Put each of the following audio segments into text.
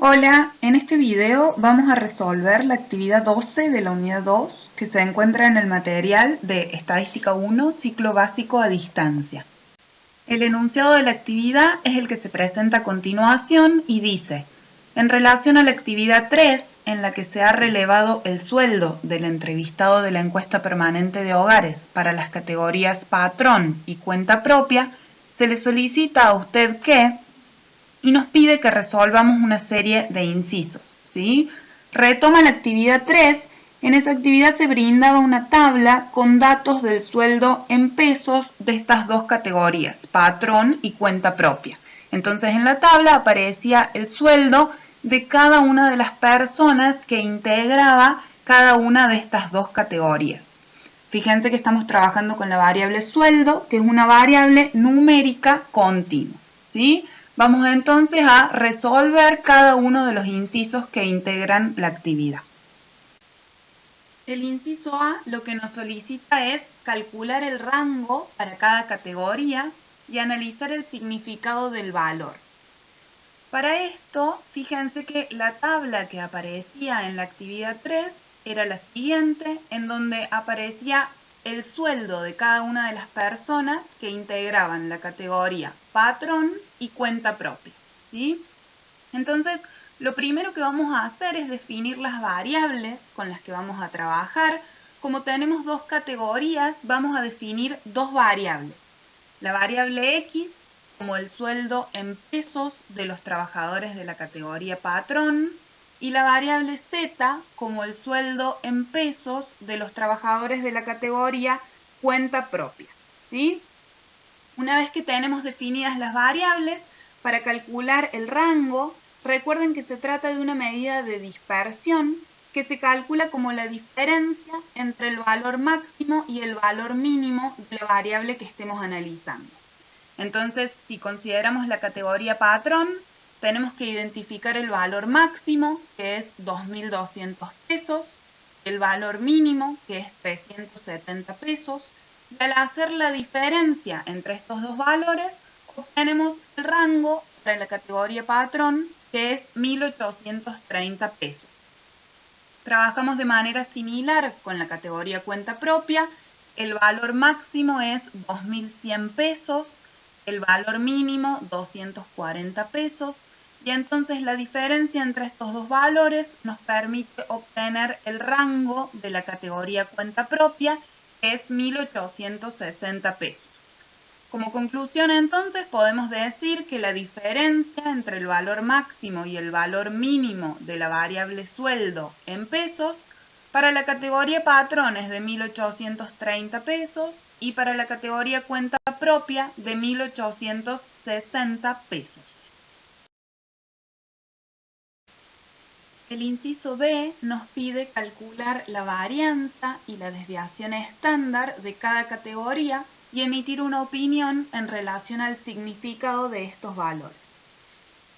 Hola, en este video vamos a resolver la actividad 12 de la unidad 2 que se encuentra en el material de Estadística 1, ciclo básico a distancia. El enunciado de la actividad es el que se presenta a continuación y dice: en relación a la actividad 3, en la que se ha relevado el sueldo del entrevistado de la encuesta permanente de hogares para las categorías patrón y cuenta propia, se le solicita a usted que, y nos pide que resolvamos una serie de incisos, ¿sí? Retoma la actividad 3. En esa actividad se brindaba una tabla con datos del sueldo en pesos de estas dos categorías, patrón y cuenta propia. Entonces en la tabla aparecía el sueldo de cada una de las personas que integraba cada una de estas dos categorías. Fíjense que estamos trabajando con la variable sueldo, que es una variable numérica continua, ¿sí? Vamos entonces a resolver cada uno de los incisos que integran la actividad. El inciso A lo que nos solicita es calcular el rango para cada categoría y analizar el significado del valor. Para esto, fíjense que la tabla que aparecía en la actividad 3 era la siguiente, en donde aparecía el sueldo de cada una de las personas que integraban la categoría patrón y cuenta propia, ¿sí? Entonces, lo primero que vamos a hacer es definir las variables con las que vamos a trabajar. Como tenemos dos categorías, vamos a definir dos variables. La variable X como el sueldo en pesos de los trabajadores de la categoría patrón y la variable Z como el sueldo en pesos de los trabajadores de la categoría cuenta propia, ¿sí? Una vez que tenemos definidas las variables, para calcular el rango, recuerden que se trata de una medida de dispersión que se calcula como la diferencia entre el valor máximo y el valor mínimo de la variable que estemos analizando. Entonces, si consideramos la categoría patrón, tenemos que identificar el valor máximo, que es 2.200 pesos, el valor mínimo, que es 370 pesos, y al hacer la diferencia entre estos dos valores, obtenemos el rango para la categoría patrón, que es 1.830 pesos. Trabajamos de manera similar con la categoría cuenta propia. El valor máximo es 2.100 pesos, el valor mínimo 240 pesos, y entonces la diferencia entre estos dos valores nos permite obtener el rango de la categoría cuenta propia, que es 1.860 pesos. Como conclusión, entonces, podemos decir que la diferencia entre el valor máximo y el valor mínimo de la variable sueldo en pesos para la categoría patrón es de 1.830 pesos y para la categoría cuenta propia de 1.860 pesos. El inciso B nos pide calcular la varianza y la desviación estándar de cada categoría y emitir una opinión en relación al significado de estos valores.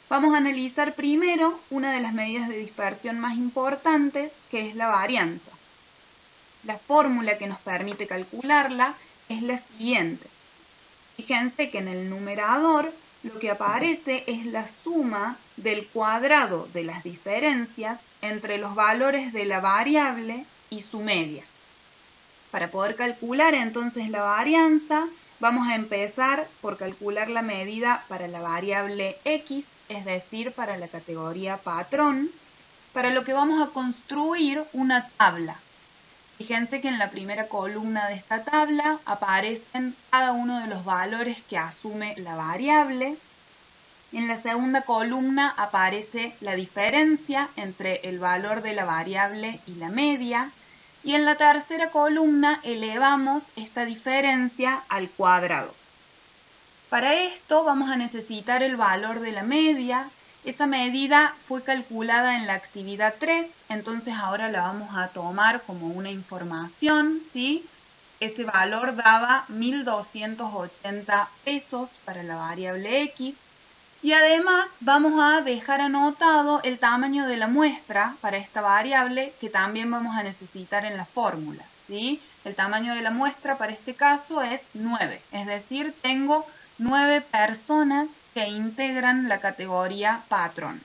Vamos a analizar primero una de las medidas de dispersión más importantes, que es la varianza. La fórmula que nos permite calcularla es la siguiente. Fíjense que en el numerador lo que aparece es la suma del cuadrado de las diferencias entre los valores de la variable y su media. Para poder calcular entonces la varianza, vamos a empezar por calcular la medida para la variable X, es decir, para la categoría patrón, para lo que vamos a construir una tabla. Fíjense que en la primera columna de esta tabla aparecen cada uno de los valores que asume la variable. En la segunda columna aparece la diferencia entre el valor de la variable y la media. Y en la tercera columna elevamos esta diferencia al cuadrado. Para esto vamos a necesitar el valor de la media. Esa medida fue calculada en la actividad 3, entonces ahora la vamos a tomar como una información, ¿sí? Ese valor daba 1.280 pesos para la variable X. Y además vamos a dejar anotado el tamaño de la muestra para esta variable que también vamos a necesitar en la fórmula, ¿sí? El tamaño de la muestra para este caso es 9, es decir, tengo 9 personas que integran la categoría patrón.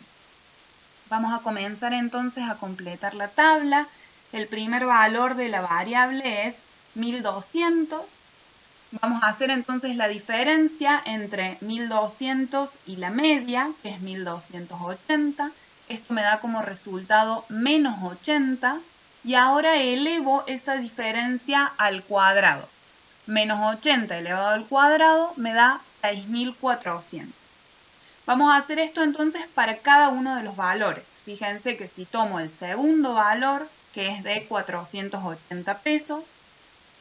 Vamos a comenzar entonces a completar la tabla. El primer valor de la variable es 1200. Vamos a hacer entonces la diferencia entre 1200 y la media, que es 1280. Esto me da como resultado menos 80. Y ahora elevo esa diferencia al cuadrado. Menos 80 elevado al cuadrado me da 6400. Vamos a hacer esto entonces para cada uno de los valores. Fíjense que si tomo el segundo valor, que es de 480 pesos,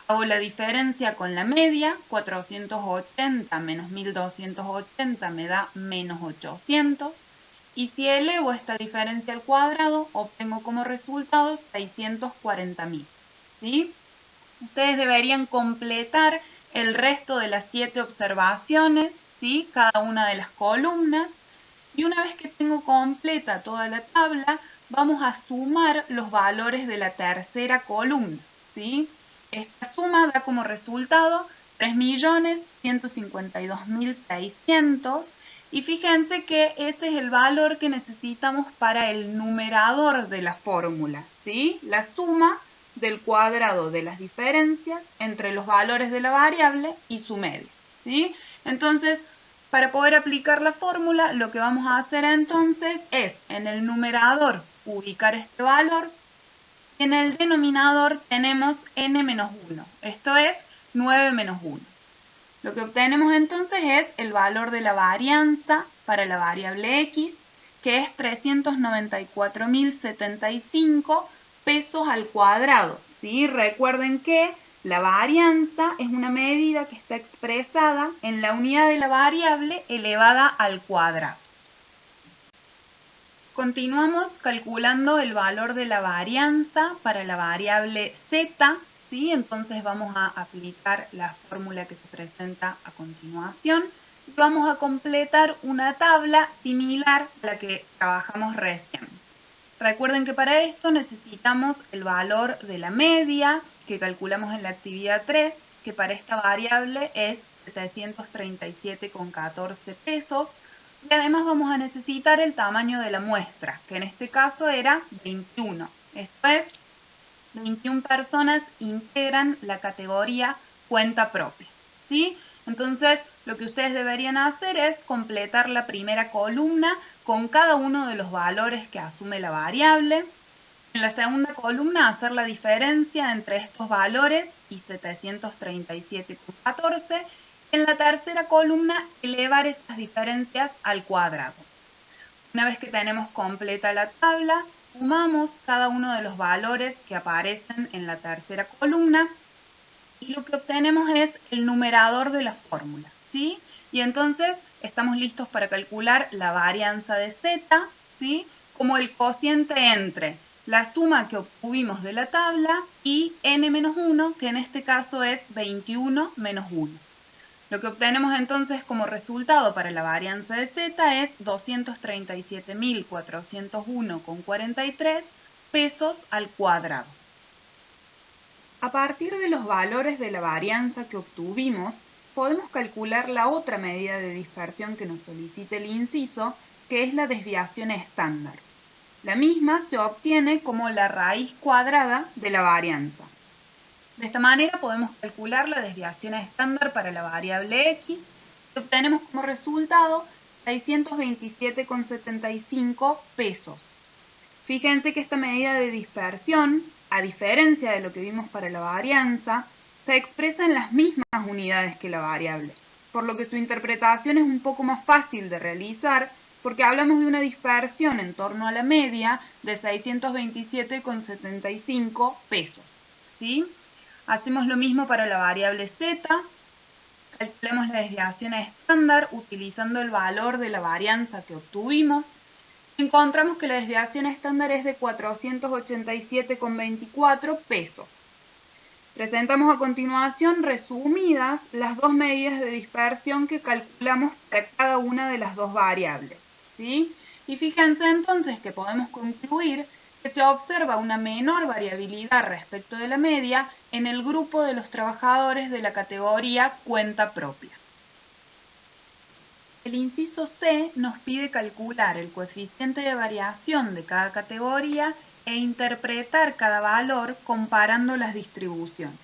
hago la diferencia con la media, 480 menos 1280 me da menos 800. Y si elevo esta diferencia al cuadrado, obtengo como resultado 640.000. ¿Sí? Ustedes deberían completar el resto de las 7 observaciones, ¿sí? Cada una de las columnas. Y una vez que tengo completa toda la tabla, vamos a sumar los valores de la tercera columna, ¿sí? Esta suma da como resultado 3.152.600. Y fíjense que ese es el valor que necesitamos para el numerador de la fórmula, ¿sí? La suma del cuadrado de las diferencias entre los valores de la variable y su media, ¿sí? Entonces, para poder aplicar la fórmula, lo que vamos a hacer entonces es, en el numerador, ubicar este valor. En el denominador tenemos n-1, esto es 9 menos 1. Lo que obtenemos entonces es el valor de la varianza para la variable x, que es 394.075 pesos al cuadrado, ¿sí? Recuerden que la varianza es una medida que está expresada en la unidad de la variable elevada al cuadrado. Continuamos calculando el valor de la varianza para la variable z, ¿sí? Entonces vamos a aplicar la fórmula que se presenta a continuación. Vamos a completar una tabla similar a la que trabajamos recién. Recuerden que para esto necesitamos el valor de la media, que calculamos en la actividad 3, que para esta variable es 737,14 pesos. Y además vamos a necesitar el tamaño de la muestra, que en este caso era 21. Esto es, 21 personas integran la categoría cuenta propia, ¿sí? Entonces, lo que ustedes deberían hacer es completar la primera columna con cada uno de los valores que asume la variable. En la segunda columna, hacer la diferencia entre estos valores y 737,14. En la tercera columna, elevar estas diferencias al cuadrado. Una vez que tenemos completa la tabla, sumamos cada uno de los valores que aparecen en la tercera columna y lo que obtenemos es el numerador de la fórmula, ¿sí? Y entonces estamos listos para calcular la varianza de z, ¿sí? Como el cociente entre la suma que obtuvimos de la tabla y n-1, que en este caso es 21 menos 1. Lo que obtenemos entonces como resultado para la varianza de z es 237.401,43 pesos al cuadrado. A partir de los valores de la varianza que obtuvimos, podemos calcular la otra medida de dispersión que nos solicita el inciso, que es la desviación estándar. La misma se obtiene como la raíz cuadrada de la varianza. De esta manera podemos calcular la desviación estándar para la variable x y obtenemos como resultado 627,75 pesos. Fíjense que esta medida de dispersión, a diferencia de lo que vimos para la varianza, se expresa en las mismas unidades que la variable, por lo que su interpretación es un poco más fácil de realizar porque hablamos de una dispersión en torno a la media de 627,75 pesos, ¿sí? Hacemos lo mismo para la variable z, calculamos la desviación estándar utilizando el valor de la varianza que obtuvimos. Encontramos que la desviación estándar es de 487,24 pesos. Presentamos a continuación resumidas las dos medidas de dispersión que calculamos para cada una de las dos variables, ¿sí? Y fíjense entonces que podemos concluir que se observa una menor variabilidad respecto de la media en el grupo de los trabajadores de la categoría cuenta propia. El inciso C nos pide calcular el coeficiente de variación de cada categoría e interpretar cada valor comparando las distribuciones.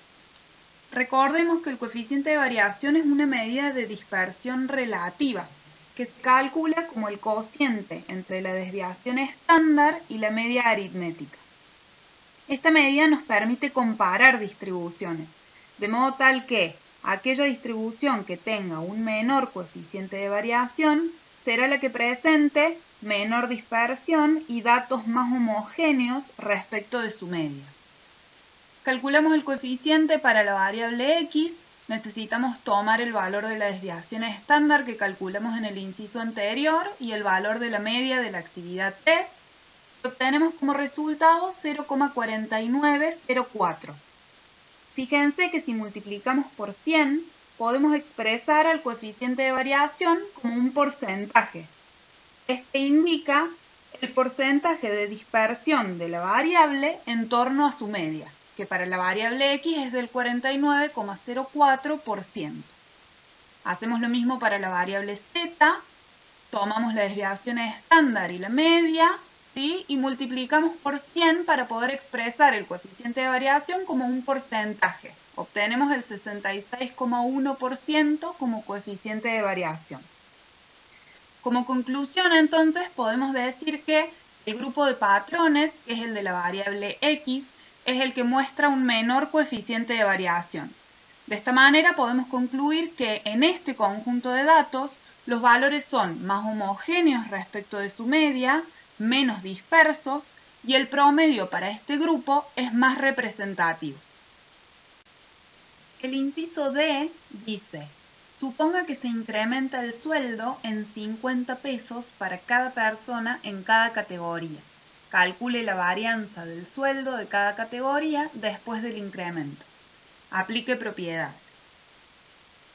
Recordemos que el coeficiente de variación es una medida de dispersión relativa, que se calcula como el cociente entre la desviación estándar y la media aritmética. Esta medida nos permite comparar distribuciones, de modo tal que aquella distribución que tenga un menor coeficiente de variación será la que presente menor dispersión y datos más homogéneos respecto de su media. Calculamos el coeficiente para la variable x, necesitamos tomar el valor de la desviación estándar que calculamos en el inciso anterior y el valor de la media de la actividad 3, y obtenemos como resultado 0,4904. Fíjense que si multiplicamos por 100, podemos expresar al coeficiente de variación como un porcentaje. Este indica el porcentaje de dispersión de la variable en torno a su media, que para la variable x es del 49,04%. Hacemos lo mismo para la variable z, tomamos la desviación estándar y la media, ¿sí? Y multiplicamos por 100 para poder expresar el coeficiente de variación como un porcentaje. Obtenemos el 66,1% como coeficiente de variación. Como conclusión, entonces, podemos decir que el grupo de patrones, que es el de la variable x, es el que muestra un menor coeficiente de variación. De esta manera podemos concluir que en este conjunto de datos los valores son más homogéneos respecto de su media, menos dispersos, y el promedio para este grupo es más representativo. El inciso D dice: suponga que se incrementa el sueldo en 50 pesos para cada persona en cada categoría. Calcule la varianza del sueldo de cada categoría después del incremento. Aplique propiedades.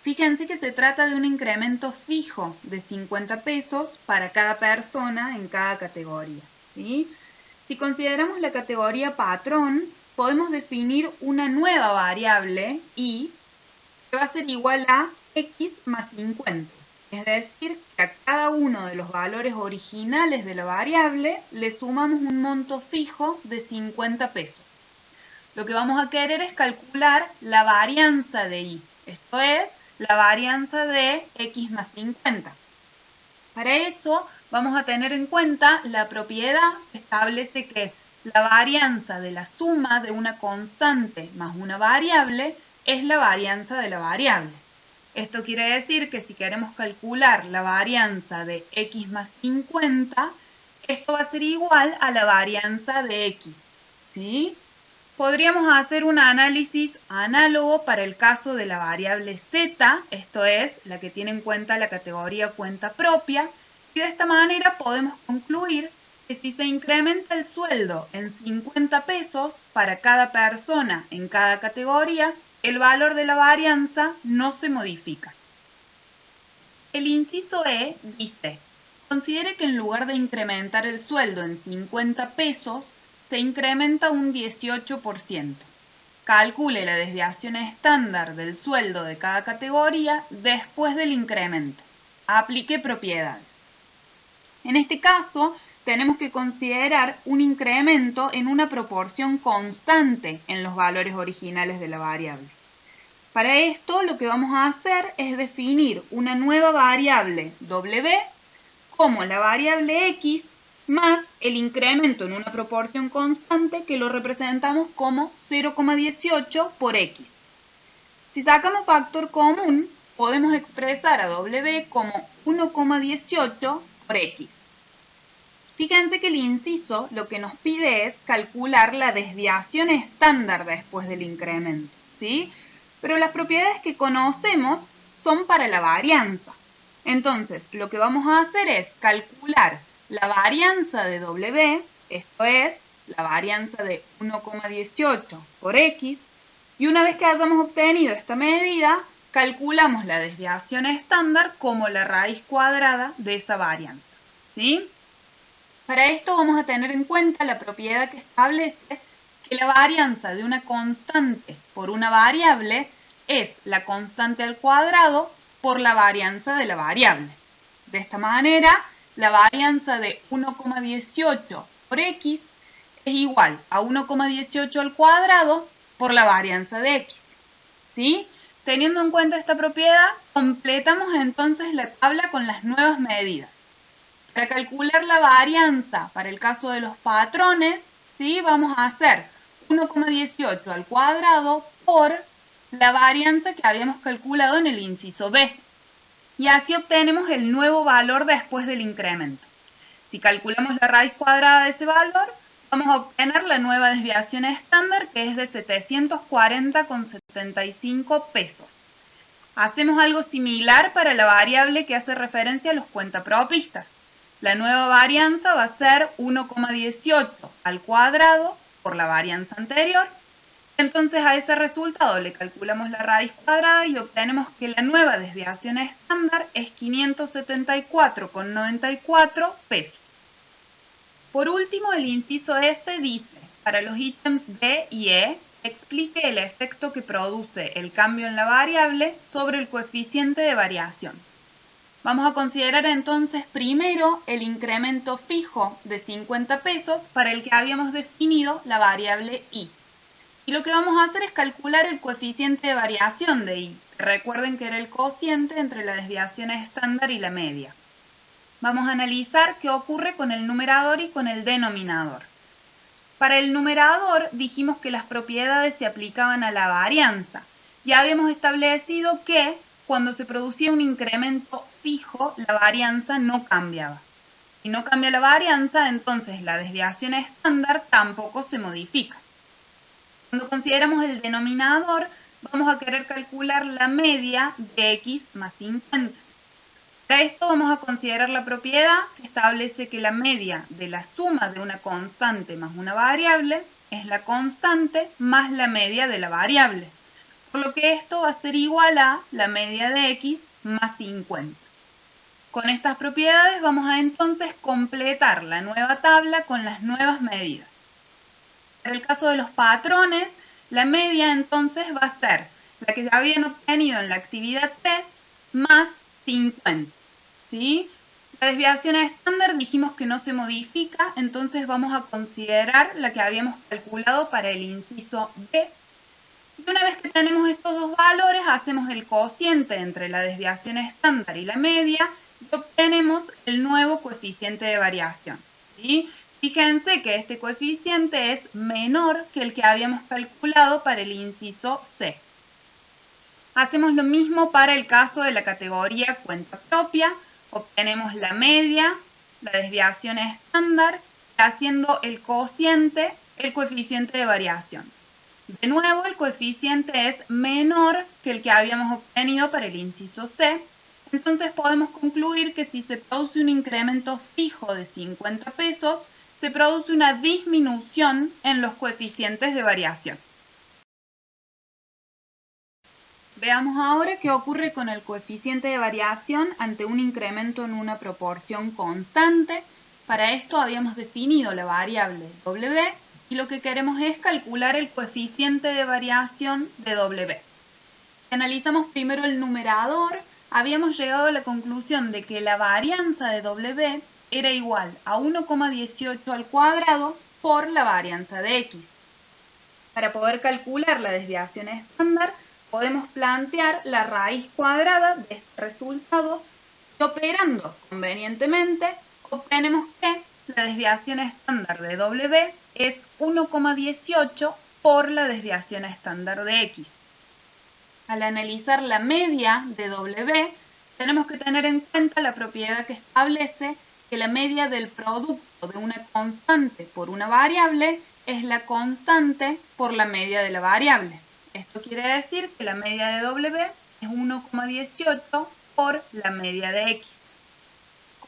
Fíjense que se trata de un incremento fijo de 50 pesos para cada persona en cada categoría, ¿sí? Si consideramos la categoría patrón, podemos definir una nueva variable y que va a ser igual a x más 50. Es decir, que a cada uno de los valores originales de la variable le sumamos un monto fijo de 50 pesos. Lo que vamos a querer es calcular la varianza de y, esto es, la varianza de x más 50. Para eso vamos a tener en cuenta la propiedad que establece que la varianza de la suma de una constante más una variable es la varianza de la variable. Esto quiere decir que si queremos calcular la varianza de x más 50, esto va a ser igual a la varianza de x, ¿sí? Podríamos hacer un análisis análogo para el caso de la variable z, esto es, la que tiene en cuenta la categoría cuenta propia, y de esta manera podemos concluir que si se incrementa el sueldo en 50 pesos para cada persona en cada categoría, el valor de la varianza no se modifica. El inciso E dice: considere que en lugar de incrementar el sueldo en 50 pesos, se incrementa un 18%. Calcule la desviación estándar del sueldo de cada categoría después del incremento. Aplique propiedades. En este caso, tenemos que considerar un incremento en una proporción constante en los valores originales de la variable. Para esto, lo que vamos a hacer es definir una nueva variable w como la variable x más el incremento en una proporción constante que lo representamos como 0,18 por x. Si sacamos factor común, podemos expresar a w como 1,18 por x. Fíjense que el inciso lo que nos pide es calcular la desviación estándar después del incremento, ¿sí? Pero las propiedades que conocemos son para la varianza. Entonces, lo que vamos a hacer es calcular la varianza de w, esto es, la varianza de 1,18 por x, y una vez que hayamos obtenido esta medida, calculamos la desviación estándar como la raíz cuadrada de esa varianza, ¿sí? Para esto vamos a tener en cuenta la propiedad que establece que la varianza de una constante por una variable es la constante al cuadrado por la varianza de la variable. De esta manera, la varianza de 1,18 por x es igual a 1,18 al cuadrado por la varianza de x. ¿Sí? Teniendo en cuenta esta propiedad, completamos entonces la tabla con las nuevas medidas. Para calcular la varianza para el caso de los patrones, ¿sí? Vamos a hacer 1,18 al cuadrado por la varianza que habíamos calculado en el inciso B. Y así obtenemos el nuevo valor después del incremento. Si calculamos la raíz cuadrada de ese valor, vamos a obtener la nueva desviación estándar, que es de 740,75 pesos. Hacemos algo similar para la variable que hace referencia a los cuentapropistas. La nueva varianza va a ser 1,18 al cuadrado por la varianza anterior. Entonces a ese resultado le calculamos la raíz cuadrada y obtenemos que la nueva desviación estándar es 574,94 pesos. Por último, el inciso F dice, para los ítems D y E, explique el efecto que produce el cambio en la variable sobre el coeficiente de variación. Vamos a considerar entonces primero el incremento fijo de 50 pesos para el que habíamos definido la variable I. Y lo que vamos a hacer es calcular el coeficiente de variación de I. Recuerden que era el cociente entre la desviación estándar y la media. Vamos a analizar qué ocurre con el numerador y con el denominador. Para el numerador dijimos que las propiedades se aplicaban a la varianza. Ya habíamos establecido que cuando se producía un incremento fijo, la varianza no cambiaba. Si no cambia la varianza, entonces la desviación estándar tampoco se modifica. Cuando consideramos el denominador, vamos a querer calcular la media de x más 50. Para esto vamos a considerar la propiedad que establece que la media de la suma de una constante más una variable es la constante más la media de la variable. Por lo que esto va a ser igual a la media de x más 50. Con estas propiedades vamos a entonces completar la nueva tabla con las nuevas medidas. En el caso de los patrones, la media entonces va a ser la que ya habían obtenido en la actividad T más 50. ¿Sí? La desviación estándar dijimos que no se modifica, entonces vamos a considerar la que habíamos calculado para el inciso B. Y una vez que tenemos estos dos valores, hacemos el cociente entre la desviación estándar y la media y obtenemos el nuevo coeficiente de variación. ¿Sí? Fíjense que este coeficiente es menor que el que habíamos calculado para el inciso C. Hacemos lo mismo para el caso de la categoría cuenta propia. Obtenemos la media, la desviación estándar, haciendo el cociente, el coeficiente de variación. De nuevo, el coeficiente es menor que el que habíamos obtenido para el inciso C. Entonces podemos concluir que si se produce un incremento fijo de 50 pesos, se produce una disminución en los coeficientes de variación. Veamos ahora qué ocurre con el coeficiente de variación ante un incremento en una proporción constante. Para esto habíamos definido la variable W y lo que queremos es calcular el coeficiente de variación de W. Si analizamos primero el numerador, habíamos llegado a la conclusión de que la varianza de W era igual a 1,18 al cuadrado por la varianza de X. Para poder calcular la desviación estándar, podemos plantear la raíz cuadrada de este resultado y operando convenientemente, obtenemos que la desviación estándar de W es 1,18 por la desviación estándar de X. Al analizar la media de W, tenemos que tener en cuenta la propiedad que establece que la media del producto de una constante por una variable es la constante por la media de la variable. Esto quiere decir que la media de W es 1,18 por la media de X.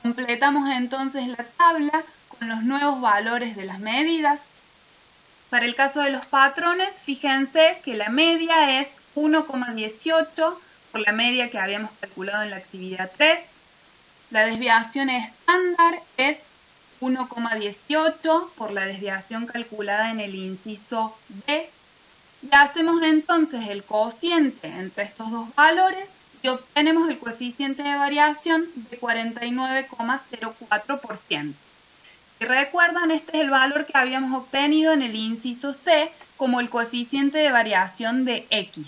Completamos entonces la tabla con los nuevos valores de las medidas. Para el caso de los patrones, fíjense que la media es 1,18 por la media que habíamos calculado en la actividad 3. La desviación estándar es 1,18 por la desviación calculada en el inciso B. Y hacemos entonces el cociente entre estos dos valores y obtenemos el coeficiente de variación de 49,04%. Si recuerdan, este es el valor que habíamos obtenido en el inciso C como el coeficiente de variación de X.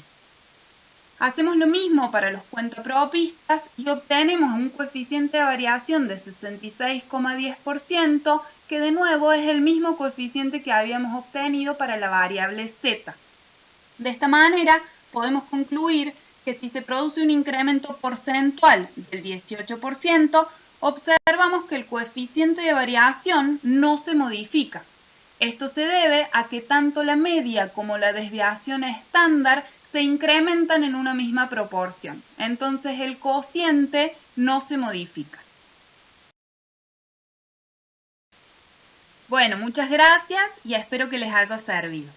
Hacemos lo mismo para los cuentapropistas y obtenemos un coeficiente de variación de 66,10%, que de nuevo es el mismo coeficiente que habíamos obtenido para la variable Z. De esta manera, podemos concluir que si se produce un incremento porcentual del 18%, observamos que el coeficiente de variación no se modifica. Esto se debe a que tanto la media como la desviación estándar se incrementan en una misma proporción. Entonces el cociente no se modifica. Bueno, muchas gracias y espero que les haya servido.